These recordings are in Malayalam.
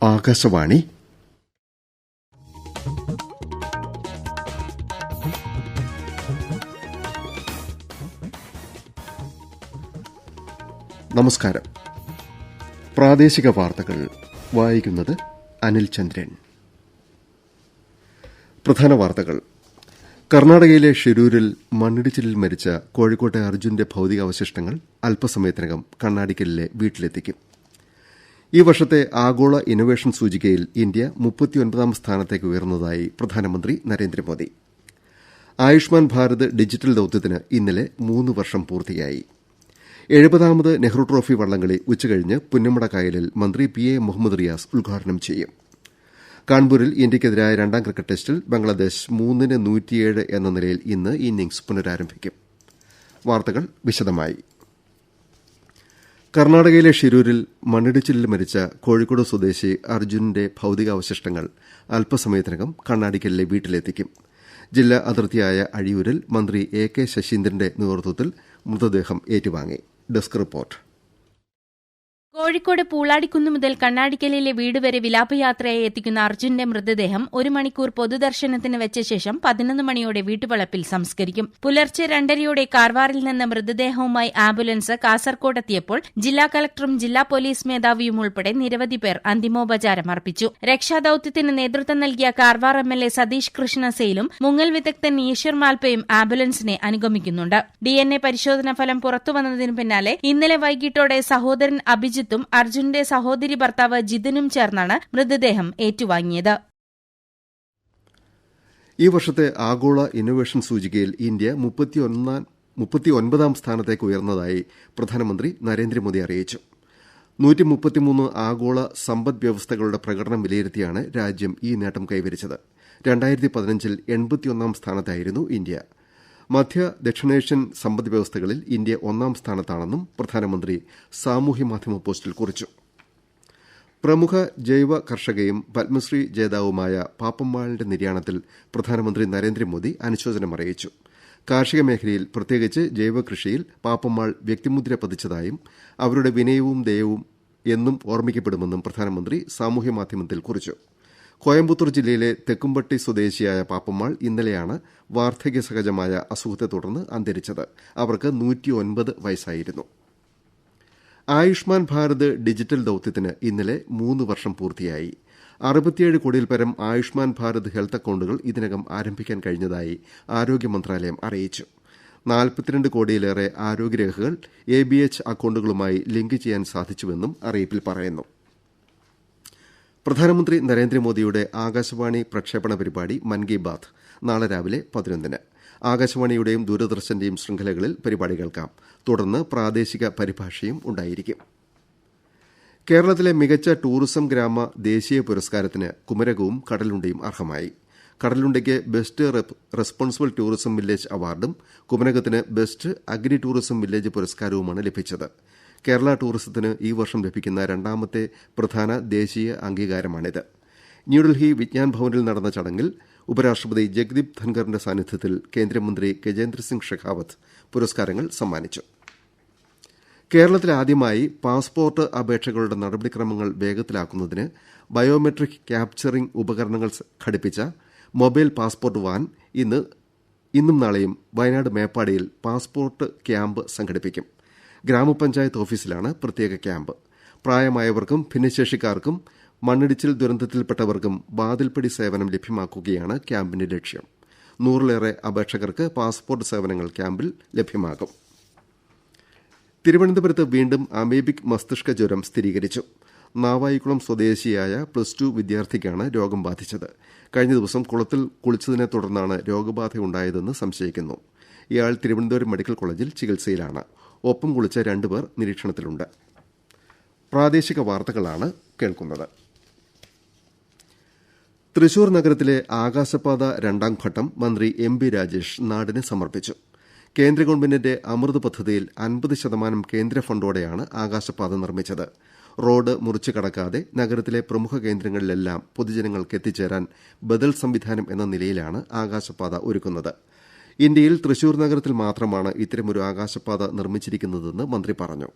ആകാശവാണി നമസ്കാരം. പ്രാദേശിക വാർത്തകൾ വായിക്കുന്നത് അനിൽ ചന്ദ്രൻ. പ്രധാന വാർത്തകൾ. കർണാടകയിലെ ഷിരൂരിൽ മണ്ണിടിച്ചിലിൽ മരിച്ച കോഴിക്കോട്ടെ അർജുന്റെ ഭൌതികാവശിഷ്ടങ്ങൾ അല്പസമയത്തിനകം കണ്ണാടിക്കലിലെ വീട്ടിലെത്തിക്കും. ഈ വർഷത്തെ ആഗോള ഇന്നൊവേഷൻ സൂചികയിൽ ഇന്ത്യ 39ാം സ്ഥാനത്തേക്ക് ഉയർന്നതായി പ്രധാനമന്ത്രി നരേന്ദ്രമോദി. ആയുഷ്മാൻ ഭാരത് ഡിജിറ്റൽ ദൌത്യത്തിന് ഇന്നലെ 3 വർഷം പൂർത്തിയായി. 70ാമത് നെഹ്റു ട്രോഫി വള്ളംകളി ഉച്ചകഴിഞ്ഞ് പുന്നമട കായലിൽ മന്ത്രി PA മുഹമ്മദ് റിയാസ് ഉദ്ഘാടനം ചെയ്യും. കാൺപൂരിൽ ഇന്ത്യയ്ക്കെതിരായ 2ാം ക്രിക്കറ്റ് ടെസ്റ്റിൽ ബംഗ്ലാദേശ് 3-107 എന്ന നിലയിൽ ഇന്ന് ഇന്നിംഗ്സ് പുനരാരംഭിക്കും. വാർത്തകൾ വിശദമായി. കർണാടകയിലെ ഷിരൂരിൽ മണ്ണിടിച്ചിലിൽ മരിച്ച കോഴിക്കോട് സ്വദേശി അർജുനന്റെ ഭൌതികാവശിഷ്ടങ്ങൾ അല്പസമയത്തിനകം കണ്ണാടിക്കലിലെ വീട്ടിലെത്തിക്കും. ജില്ലാ അതിർത്തിയായ അഴിയൂരിൽ മന്ത്രി AK ശശീന്ദ്രന്റെ നേതൃത്വത്തിൽ മൃതദേഹം ഏറ്റുവാങ്ങി. Desk report. കോഴിക്കോട് പൂളാടിക്കുന്ന് മുതൽ കണ്ണാടിക്കലിലെ വീട് വരെ വിലാപയാത്രയായി എത്തിക്കുന്ന അർജുന്റെ മൃതദേഹം 1 മണിക്കൂർ പൊതുദർശനത്തിന് വെച്ച ശേഷം 11 മണിയോടെ വീട്ടുവളപ്പിൽ സംസ്കരിക്കും. പുലർച്ചെ 2:30യോടെ കാർവാറിൽ നിന്ന് മൃതദേഹവുമായി ആംബുലൻസ് കാസർകോടെത്തിയപ്പോൾ ജില്ലാ കളക്ടറും ജില്ലാ പോലീസ് മേധാവിയും ഉൾപ്പെടെ നിരവധി പേർ അന്തിമോപചാരം അർപ്പിച്ചു. രക്ഷാദൌത്യത്തിന് നേതൃത്വം നൽകിയ കാർവാർ MLA സതീഷ് കൃഷ്ണസെയിലും മുങ്ങൽ വിദഗ്ധൻ ഈശ്വർ മാൽപ്പയും ആംബുലൻസിനെ അനുഗമിക്കുന്നുണ്ട്. DNA പരിശോധനാ ഫലം പുറത്തുവന്നതിനു പിന്നാലെ ഇന്നലെ വൈകിട്ടോടെ സഹോദരൻ അഭിജിത്തും അർജുന്റെ സഹോദരി ഭർത്താവ് ജിതിനും ചേർന്നാണ് മൃതദേഹം ഏറ്റുവാങ്ങിയത്. ഈ വർഷത്തെ ആഗോള ഇന്നൊവേഷൻ സൂചികയിൽ ഇന്ത്യ 39ാം സ്ഥാനത്തേക്ക് ഉയർന്നതായി പ്രധാനമന്ത്രി നരേന്ദ്രമോദി അറിയിച്ചു. 133 ആഗോള സമ്പദ് വ്യവസ്ഥകളുടെ പ്രകടനം വിലയിരുത്തിയാണ് രാജ്യം ഈ നേട്ടം കൈവരിച്ചത്. 2015-ൽ 81ാം സ്ഥാനത്തായിരുന്നു ഇന്ത്യ. മധ്യ ദക്ഷിണേഷ്യൻ സമ്പദ് വ്യവസ്ഥകളിൽ ഇന്ത്യ 1ാം സ്ഥാനത്താണെന്നും പ്രധാനമന്ത്രി സാമൂഹ്യമാധ്യമ പോസ്റ്റിൽ കുറിച്ചു. പ്രമുഖ ജൈവ കർഷകയും പത്മശ്രീ ജേതാവുമായ പാപ്പമ്മാളിന്റെ നിര്യാണത്തിൽ പ്രധാനമന്ത്രി നരേന്ദ്രമോദി അനുശോചനം അറിയിച്ചു. കാർഷിക മേഖലയിൽ പ്രത്യേകിച്ച് ജൈവ കൃഷിയിൽ പാപ്പമ്മാൾ വ്യക്തിമുദ്ര പതിച്ചതായും അവരുടെ വിനയവും ദയവും എന്നും ഓർമ്മിക്കപ്പെടുമെന്നും പ്രധാനമന്ത്രി സാമൂഹ്യമാധ്യമത്തിൽ കുറിച്ചു. കോയമ്പത്തൂർ ജില്ലയിലെ തെക്കുംപട്ടി സ്വദേശിയായ പാപ്പമ്മാൾ ഇന്നലെയാണ് വാർദ്ധക്യ സഹജമായ അസുഖത്തെ തുടർന്ന് അന്തരിച്ചത്. അവർക്ക് 109 വയസ്സായിരുന്നു. ആയുഷ്മാൻ ഭാരത് ഡിജിറ്റൽ ദൌത്യത്തിന് ഇന്നലെ 3 വർഷം പൂർത്തിയായി. 67 കോടിയിൽ പരം ആയുഷ്മാൻ ഭാരത് ഹെൽത്ത് അക്കൌണ്ടുകൾ ഇതിനകം ആരംഭിക്കാൻ കഴിഞ്ഞതായി ആരോഗ്യ മന്ത്രാലയം അറിയിച്ചു. 42 കോടിയിലേറെ ആരോഗ്യരേഖകൾ ABH അക്കൌണ്ടുകളുമായി ലിങ്ക് ചെയ്യാൻ സാധിച്ചുവെന്നും അറിയിപ്പിൽ പറയുന്നു. പ്രധാനമന്ത്രി നരേന്ദ്രമോദിയുടെ ആകാശവാണി പ്രക്ഷേപണ പരിപാടി മൻ കി ബാത്ത് നാളെ രാവിലെ 11-ന് ആകാശവാണിയുടെയും ദൂരദർശന്റെയും ശൃംഖലകളിൽ പരിപാടി കേൾക്കാം. തുടർന്ന് പ്രാദേശിക പരിഭാഷയും ഉണ്ടായിരിക്കും. കേരളത്തിലെ മികച്ച ടൂറിസം ഗ്രാമ ദേശീയ പുരസ്കാരത്തിന് കുമരകവും കടലുണ്ടിയും അർഹമായി. കടലുണ്ടിക്ക് ബെസ്റ്റ് റെസ്പോൺസിബിൾ ടൂറിസം വില്ലേജ് അവാർഡും കുമരകത്തിന് ബെസ്റ്റ് അഗ്രി ടൂറിസം വില്ലേജ് പുരസ്കാരവുമാണ് ലഭിച്ചത്. കേരള ടൂറിസത്തിന് ഈ വർഷം ലഭിക്കുന്ന 2ാമത്തെ പ്രധാന ദേശീയ അംഗീകാരമാണിത്. ന്യൂഡൽഹി വിജ്ഞാൻ ഭവനിൽ നടന്ന ചടങ്ങിൽ ഉപരാഷ്ട്രപതി ജഗ്ദീപ് ധൻഖറിന്റെ സാന്നിധ്യത്തിൽ കേന്ദ്രമന്ത്രി ഗജേന്ദ്രസിംഗ് ഷെഖാവത്ത് പുരസ്കാരങ്ങൾ സമ്മാനിച്ചു. കേരളത്തിൽ ആദ്യമായി പാസ്പോർട്ട് അപേക്ഷകളുടെ നടപടിക്രമങ്ങൾ വേഗത്തിലാക്കുന്നതിന് ബയോമെട്രിക് ക്യാപ്ചറിംഗ് ഉപകരണങ്ങൾ ഘടിപ്പിച്ച മൊബൈൽ പാസ്പോർട്ട് വാൻ ഇന്നും നാളെയും വയനാട് മേപ്പാടിയിൽ പാസ്പോർട്ട് ക്യാമ്പ് സംഘടിപ്പിക്കും. ഗ്രാമപഞ്ചായത്ത് ഓഫീസിലാണ് പ്രത്യേക ക്യാമ്പ്. പ്രായമായവർക്കും ഭിന്നശേഷിക്കാർക്കും മണ്ണിടിച്ചിൽ ദുരന്തത്തിൽപ്പെട്ടവർക്കും വാതിൽപ്പടി സേവനം ലഭ്യമാക്കുകയാണ് ക്യാമ്പിന്റെ ലക്ഷ്യം. 100-ലേറെ അപേക്ഷകർക്ക് പാസ്പോർട്ട് സേവനങ്ങൾ ക്യാമ്പിൽ ലഭ്യമാകും. തിരുവനന്തപുരത്ത് വീണ്ടും അമീബിക് മസ്തിഷ്ക ജ്വരം സ്ഥിരീകരിച്ചു. നാവായിക്കുളം സ്വദേശിയായ +2 വിദ്യാർത്ഥിക്കാണ് രോഗം ബാധിച്ചത്. കഴിഞ്ഞ ദിവസം കുളത്തിൽ കുളിച്ചതിനെ തുടർന്നാണ് രോഗബാധയുണ്ടായതെന്ന് സംശയിക്കുന്നു. ഇയാൾ തിരുവനന്തപുരം മെഡിക്കൽ കോളേജിൽ ചികിത്സയിലാണ്. ഒപ്പം കുളിച്ച 2 പേർ നിരീക്ഷണത്തിലുണ്ട്. പ്രാദേശിക വാർത്തകളാണ് കേൾക്കുന്നത്. തൃശൂർ നഗരത്തിലെ ആകാശപാത 2ാം ഘട്ടം മന്ത്രി MB രാജേഷ് നാടിന് സമർപ്പിച്ചു. കേന്ദ്ര ഗവൺമെന്റിന്റെ അമൃത് പദ്ധതിയിൽ 50% കേന്ദ്ര ഫണ്ടോടെയാണ് ആകാശപാത നിർമ്മിച്ചത്. റോഡ് മുറിച്ചു കടക്കാതെ നഗരത്തിലെ പ്രമുഖ കേന്ദ്രങ്ങളിലെല്ലാം പൊതുജനങ്ങൾക്ക് എത്തിച്ചേരാൻ ബദൽ സംവിധാനം എന്ന നിലയിലാണ് ആകാശപാത ഒരുക്കുന്നത്. ഇന്ത്യയിൽ തൃശൂർ നഗരത്തിൽ മാത്രമാണ് ഇത്തരമൊരു ആകാശപാത നിർമ്മിച്ചിരിക്കുന്നതെന്ന് മന്ത്രി പറഞ്ഞു.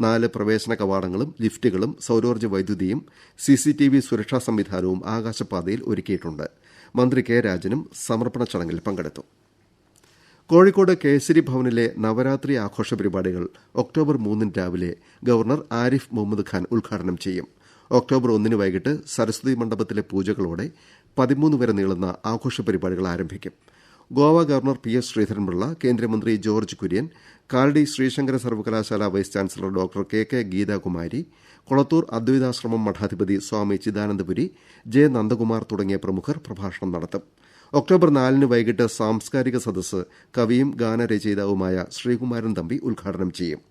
4 പ്രവേശന കവാടങ്ങളും ലിഫ്റ്റുകളും സൌരോർജ്ജ വൈദ്യുതിയും CCTV സുരക്ഷാ സംവിധാനവും ആകാശപാതയിൽ ഒരുക്കിയിട്ടുണ്ട്. മന്ത്രി കെ രാജനും സമർപ്പണ ചടങ്ങിൽ പങ്കെടുത്തു. കോഴിക്കോട് കേസരി ഭവനിലെ നവരാത്രി ആഘോഷ പരിപാടികൾ ഒക്ടോബർ 3 രാവിലെ ഗവർണർ ആരിഫ് മുഹമ്മദ് ഖാൻ ഉദ്ഘാടനം ചെയ്യും. ഒക്ടോബർ 1 വൈകിട്ട് സരസ്വതി മണ്ഡപത്തിലെ പൂജകളോടെ 13 വരെ നീളുന്ന ആഘോഷ പരിപാടികൾ ആരംഭിക്കും. ഗോവ ഗവർണർ PS ശ്രീധരൻപിള്ള, കേന്ദ്രമന്ത്രി ജോർജ് കുര്യൻ, കാലടി ശ്രീശങ്കര സർവകലാശാല vice chancellor doctor KK Geethakumari, Kolathur Advaithashramam മഠാധിപതി സ്വാമി ചിദാനന്ദപുരി, J. നന്ദകുമാർ തുടങ്ങിയ പ്രമുഖർ പ്രഭാഷണം നടത്തും. ഒക്ടോബർ 4 വൈകിട്ട് സാംസ്കാരിക സദസ്സ് കവിയും ഗാനരചയിതാവുമായ ശ്രീകുമാരൻ തമ്പി ഉദ്ഘാടനം ചെയ്യും.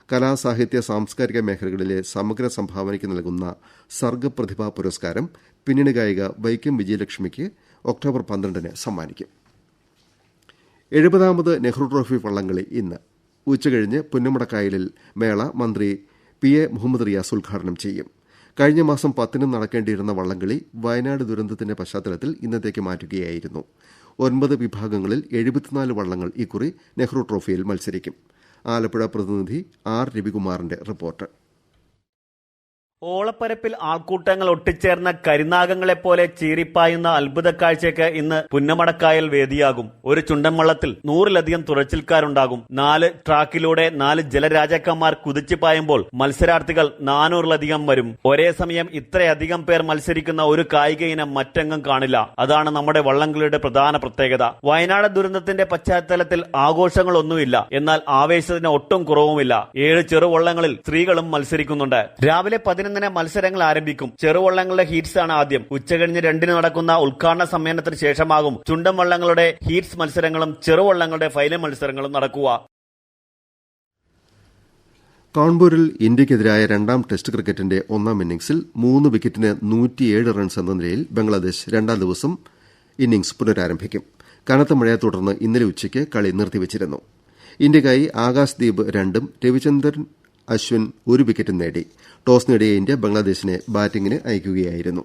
കലാ, സാഹിത്യ, സാംസ്കാരിക മേഖലകളിലെ സമഗ്ര സംഭാവനയ്ക്ക് നൽകുന്ന സർഗപ്രതിഭാ പുരസ്കാരം പിന്നണി ഗായിക വൈക്കം വിജയലക്ഷ്മിക്ക് ഒക്ടോബർ 12 സമ്മാനിക്കും. 70ാമത് നെഹ്റു ട്രോഫി വള്ളംകളി ഇന്ന് ഉച്ചകഴിഞ്ഞ് പുന്നമടക്കായലിൽ മേള മന്ത്രി PA മുഹമ്മദ് റിയാസ് ഉദ്ഘാടനം ചെയ്യും. കഴിഞ്ഞ മാസം 10 നടക്കേണ്ടിയിരുന്ന വള്ളംകളി വയനാട് ദുരന്തത്തിന്റെ പശ്ചാത്തലത്തിൽ ഇന്നത്തേക്ക് മാറ്റുകയായിരുന്നു. 9 വിഭാഗങ്ങളിൽ 74 വള്ളങ്ങൾ ഇക്കുറി നെഹ്റു ട്രോഫിയിൽ മത്സരിക്കും. ആലപ്പുഴ പ്രതിനിധി R. രവികുമാറിന്റെ റിപ്പോർട്ട്. ഓളപ്പരപ്പിൽ ആൾക്കൂട്ടങ്ങൾ ഒട്ടിച്ചേർന്ന കരിനാഗങ്ങളെപ്പോലെ ചീറിപ്പായുന്ന അത്ഭുത കാഴ്ചയ്ക്ക് ഇന്ന് പുന്നമടക്കായൽ വേദിയാകും. ഒരു ചുണ്ടൻ വള്ളത്തിൽ 100-ലധികം തുഴച്ചിൽക്കാരുണ്ടാകും. 4 ട്രാക്കിലൂടെ 4 ജലരാജാക്കന്മാർ കുതിച്ചു പായുമ്പോൾ മത്സരാർത്ഥികൾ 400-ലധികം വരും. ഒരേ സമയം ഇത്രയധികം പേർ മത്സരിക്കുന്ന ഒരു കായിക ഇനം മറ്റെങ്ങും കാണില്ല. അതാണ് നമ്മുടെ വള്ളംകളിയുടെ പ്രധാന പ്രത്യേകത. വയനാട് ദുരന്തത്തിന്റെ പശ്ചാത്തലത്തിൽ ആഘോഷങ്ങളൊന്നുമില്ല, എന്നാൽ ആവേശത്തിന് ഒട്ടും കുറവുമില്ല. 7 ചെറുവള്ളങ്ങളിൽ സ്ത്രീകളും മത്സരിക്കുന്നുണ്ട്. രാവിലെ 11 മത്സരങ്ങൾ ആരംഭിക്കും. ചെറുവള്ളങ്ങളുടെ ഹീറ്റ്സ് ആണ് ആദ്യം. ഉച്ചകഴിഞ്ഞ് 2 നടക്കുന്ന ഉദ്ഘാടന സമ്മേളനത്തിന് ശേഷമാകും ചുണ്ടൻ വള്ളങ്ങളുടെ ഹീറ്റ്സ് മത്സരങ്ങളും ചെറുവള്ളങ്ങളുടെ ഫൈനൽ മത്സരങ്ങളും നടക്കുക. കാൺപൂരിൽ ഇന്ത്യക്കെതിരായ 2ാം ടെസ്റ്റ് ക്രിക്കറ്റിന്റെ 1ാം ഇന്നിംഗ്സിൽ 3 വിക്കറ്റിന് 107 റൺസ് എന്ന നിലയിൽ ബംഗ്ലാദേശ് 2ാം ദിവസം ഇന്നിംഗ്സ് പുനരാരംഭിക്കും. കനത്ത മഴയെ തുടർന്ന് ഇന്നലെ ഉച്ചയ്ക്ക് കളി നിർത്തിവച്ചിരുന്നു. ഇന്ത്യക്കായി ആകാശ് ദീപ് 2ഉം രവിചന്ദ്രൻ അശ്വിൻ 1 വിക്കറ്റും നേടി. ടോസ് നേടിയ ഇന്ത്യ ബംഗ്ലാദേശിനെ ബാറ്റിംഗിന് അയക്കുകയായിരുന്നു.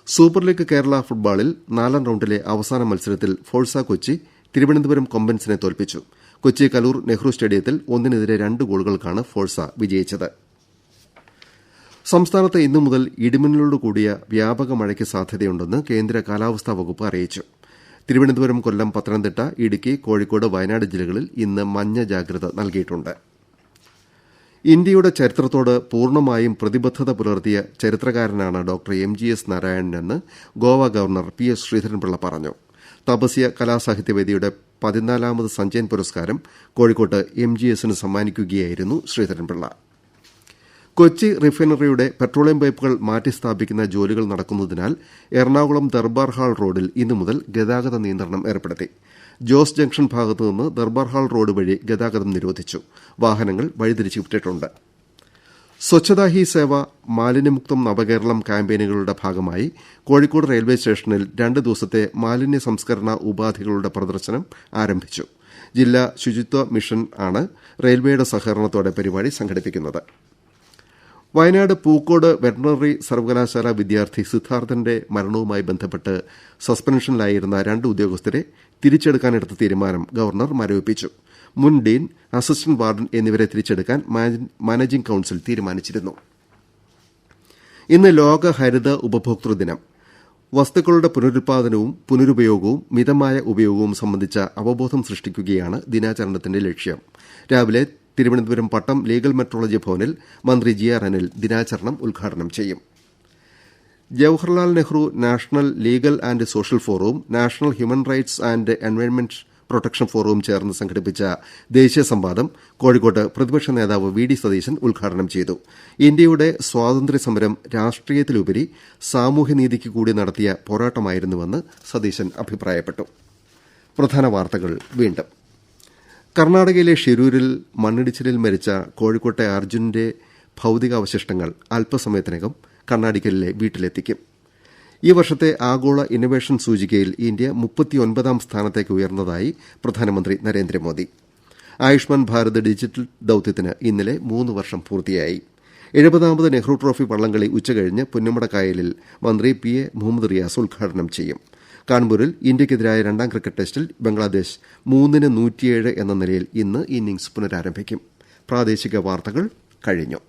സൂപ്പർ ലീഗ് കേരള ഫുട്ബോളിൽ 4ാം റൌണ്ടിലെ അവസാന മത്സരത്തിൽ ഫോഴ്സ കൊച്ചി തിരുവനന്തപുരം കൊമ്പൻസിനെ തോൽപ്പിച്ചു. കൊച്ചി കലൂർ നെഹ്റു സ്റ്റേഡിയത്തിൽ 1-നെതിരെ 2 ഗോളുകൾക്കാണ് ഫോഴ്സ വിജയിച്ചത്. സംസ്ഥാനത്ത് ഇന്നു മുതൽ ഇടിമിന്നലോട് കൂടിയ വ്യാപക മഴയ്ക്ക് സാധ്യതയുണ്ടെന്ന് കേന്ദ്ര കാലാവസ്ഥാ വകുപ്പ് അറിയിച്ചു. തിരുവനന്തപുരം, കൊല്ലം, പത്തനംതിട്ട, ഇടുക്കി, കോഴിക്കോട്, വയനാട് ജില്ലകളിൽ ഇന്ന് മഞ്ഞ ജാഗ്രത നൽകിയിട്ടുണ്ട്. ഇന്ത്യയുടെ ചരിത്രത്തോട് പൂർണ്ണമായും പ്രതിബദ്ധത പുലർത്തിയ ചരിത്രകാരനാണ് ഡോക്ടർ MGS നാരായണനെന്ന് ഗോവ ഗവർണർ PS ശ്രീധരൻപിള്ള പറഞ്ഞു. തപസ്യ കലാസാഹിത്യവേദിയുടെ 14ാമത് സഞ്ജയൻ പുരസ്കാരം കോഴിക്കോട്ട് MGSന് സമ്മാനിക്കുകയായിരുന്നു ശ്രീധരൻപിള്ള. കൊച്ചി റിഫൈനറിയുടെ പെട്രോളിയം പൈപ്പുകൾ മാറ്റിസ്ഥാപിക്കുന്ന ജോലികൾ നടക്കുന്നതിനാൽ എറണാകുളം ദർബാർ ഹാൾ റോഡിൽ ഇന്നു മുതൽ ഗതാഗത നിയന്ത്രണം ഏർപ്പെടുത്തി. ജോസ് ജംഗ്ഷൻ ഭാഗത്തുനിന്ന് ദർബാർ ഹാൾ റോഡ് വഴി ഗതാഗതം നിരോധിച്ചു. വാഹനങ്ങൾ വഴിതിരിച്ചു വിട്ടിട്ടുണ്ട്. സ്വച്ഛതാ ഹി സേവ, മാലിന്യമുക്തം നവകേരളം ക്യാമ്പയിനുകളുടെ ഭാഗമായി കോഴിക്കോട് റെയിൽവേ സ്റ്റേഷനിൽ 2 ദിവസത്തെ മാലിന്യ സംസ്കരണ ഉപാധികളുടെ പ്രദർശനം ആരംഭിച്ചു. ജില്ലാ ശുചിത്വ മിഷൻ ആണ് റെയിൽവേയുടെ സഹകരണത്തോടെ പരിപാടി സംഘടിപ്പിക്കുന്നത്. വയനാട് പൂക്കോട് വെറ്ററിനറി സർവകലാശാല വിദ്യാർത്ഥി സിദ്ധാർത്ഥന്റെ മരണവുമായി ബന്ധപ്പെട്ട് സസ്പെൻഷനിലായിരുന്ന 2 ഉദ്യോഗസ്ഥരെ തിരിച്ചെടുക്കാനെടുത്ത തീരുമാനം ഗവർണർ മരവിപ്പിച്ചു. മുൻ ഡീൻ, അസിസ്റ്റന്റ് വാർഡൻ എന്നിവരെ തിരിച്ചെടുക്കാൻ മാനേജിംഗ് കൌൺസിൽ തീരുമാനിച്ചിരുന്നു. ഇന്ന് ലോക ഹരിത ഉപഭോക്തൃ ദിനം. വസ്തുക്കളുടെ പുനരുൽപാദനവും പുനരുപയോഗവും മിതമായ ഉപയോഗവും സംബന്ധിച്ച അവബോധം സൃഷ്ടിക്കുകയാണ് ദിനാചരണത്തിന്റെ ലക്ഷ്യം. രാവിലെ തിരുവനന്തപുരം പട്ടം ലീഗൽ മെട്രോളജി ഭവനിൽ മന്ത്രി GR അനിൽ ദിനാചരണം ഉദ്ഘാടനം ചെയ്യും. Jawaharlal Nehru national legal and social ഫോറവും national human rights and environment protection ഫോറവും ചേർന്ന് സംഘടിപ്പിച്ച ദേശീയ സംവാദം കോഴിക്കോട്ട് പ്രതിപക്ഷ നേതാവ് VD സതീശൻ ഉദ്ഘാടനം ചെയ്തു. ഇന്ത്യയുടെ സ്വാതന്ത്ര്യസമരം രാഷ്ട്രീയത്തിലുപരി സാമൂഹ്യനീതിക്ക് കൂടി നടത്തിയ പോരാട്ടമായിരുന്നുവെന്ന് സതീശൻ അഭിപ്രായപ്പെട്ടു. പ്രധാന വാർത്തകൾ വീണ്ടും. കർണാടകയിലെ ഷിരൂരിൽ മണ്ണിടിച്ചിലിൽ മരിച്ച കോഴിക്കോട്ടെ അർജുന്റെ ഭൌതികാവശിഷ്ടങ്ങൾ അല്പസമയത്തിനകം കണ്ണാടിക്കലിലെ വീട്ടിലെത്തിക്കും. ഈ വർഷത്തെ ആഗോള ഇന്നൊവേഷൻ സൂചികയിൽ ഇന്ത്യ 39ാം സ്ഥാനത്തേക്ക് ഉയർന്നതായി പ്രധാനമന്ത്രി നരേന്ദ്രമോദി. ആയുഷ്മാൻ ഭാരത് ഡിജിറ്റൽ ദൌത്യത്തിന് ഇന്നലെ 3 വർഷം പൂർത്തിയായി. 70ാമത് നെഹ്റു ട്രോഫി വള്ളംകളി ഉച്ചകഴിഞ്ഞ് പുന്നമടക്കായലിൽ മന്ത്രി PA മുഹമ്മദ് റിയാസ് ഉദ്ഘാടനം ചെയ്യും. കാൺപൂരിൽ ഇന്ത്യക്കെതിരായ രണ്ടാം ക്രിക്കറ്റ് ടെസ്റ്റിൽ ബംഗ്ലാദേശ് 3-107 എന്ന നിലയിൽ ഇന്ന് ഇന്നിംഗ്സ് പുനരാരംഭിക്കും. പ്രാദേശിക വാർത്തകൾ കഴിഞ്ഞു.